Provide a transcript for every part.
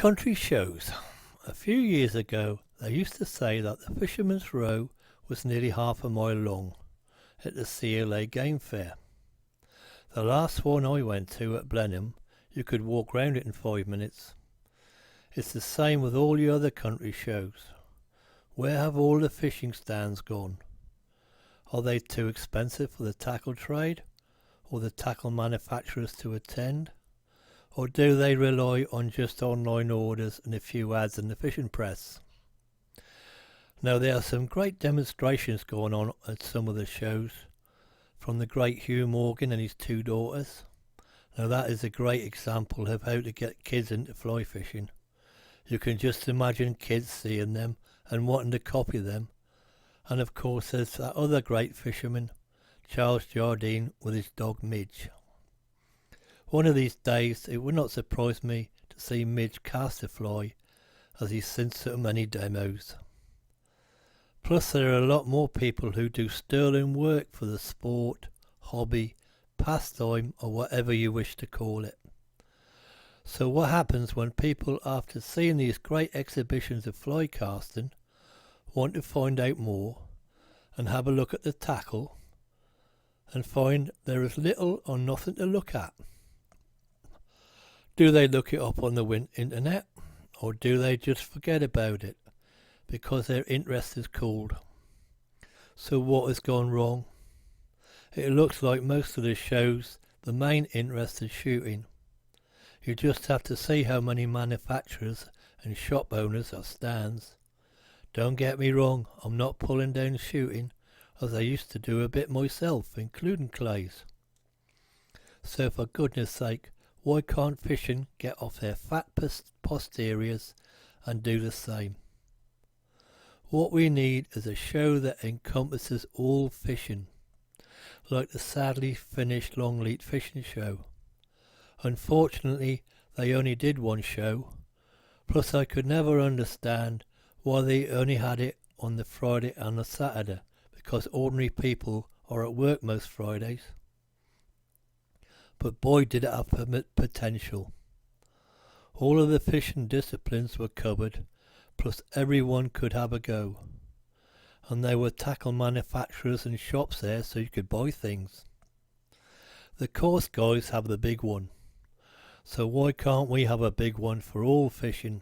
Country shows. A few years ago, they used to say that the Fisherman's Row was nearly half a mile long at the CLA Game Fair. The last one I went to at Blenheim, you could walk round it in 5 minutes. It's the same with all the other country shows. Where have all the fishing stands gone? Are they too expensive for the tackle trade or the tackle manufacturers to attend? Or do they rely on just online orders and a few ads in the fishing press? Now there are some great demonstrations going on at some of the shows, from the great Hugh Morgan and his two daughters. Now that is a great example of how to get kids into fly fishing. You can just imagine kids seeing them and wanting to copy them. And of course there's that other great fisherman, Charles Jardine, with his dog Midge. One of these days it would not surprise me to see Midge cast a fly, as he's seen so many demos. Plus there are a lot more people who do sterling work for the sport, hobby, pastime, or whatever you wish to call it. So what happens when people, after seeing these great exhibitions of fly casting, want to find out more and have a look at the tackle and find there is little or nothing to look at? Do they look it up on the internet, or do they just forget about it because their interest is cooled? So what has gone wrong? It looks like most of the shows, the main interest is shooting. You just have to see how many manufacturers and shop owners are stands. Don't get me wrong, I'm not pulling down shooting, as I used to do a bit myself, including clays. So for goodness sake, why can't fishing get off their fat posteriors and do the same? What we need is a show that encompasses all fishing, like the sadly finished Longleat Fishing Show. Unfortunately, they only did one show, plus I could never understand why they only had it on the Friday and the Saturday, because ordinary people are at work most Fridays. But boy did it have potential. All of the fishing disciplines were covered, plus everyone could have a go. And there were tackle manufacturers and shops there so you could buy things. The course guys have the big one, so why can't we have a big one for all fishing?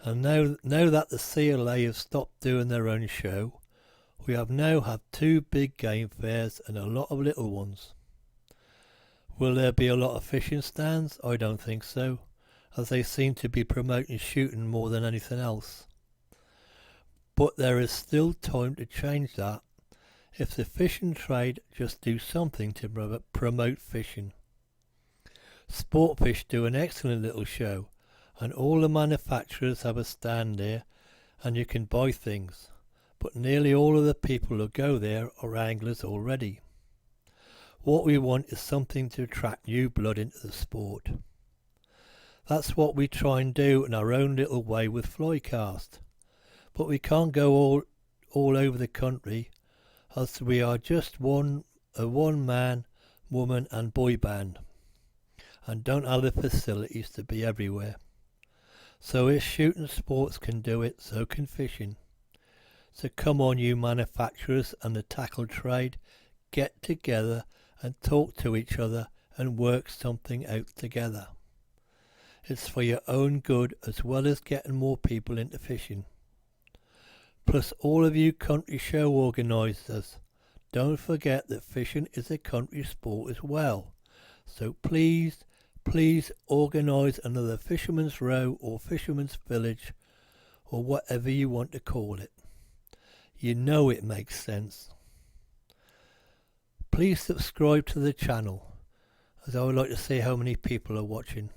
And now that the CLA have stopped doing their own show, we have now had two big game fairs and a lot of little ones. Will there be a lot of fishing stands? I don't think so, as they seem to be promoting shooting more than anything else. But there is still time to change that if the fishing trade just do something to promote fishing. Sportfish do an excellent little show, and all the manufacturers have a stand there and you can buy things, but nearly all of the people who go there are anglers already. What we want is something to attract new blood into the sport. That's what we try and do in our own little way with Flycast, but we can't go all over the country, as we are just a one-man, woman and boy band, and don't have the facilities to be everywhere. So if shooting sports can do it, so can fishing. So come on, you manufacturers and the tackle trade, get together and talk to each other and work something out together. It's for your own good as well as getting more people into fishing. Plus all of you country show organisers, don't forget that fishing is a country sport as well. So please organise another Fisherman's Row or Fisherman's Village or whatever you want to call it. You know it makes sense. Please subscribe to the channel, as I would like to see how many people are watching.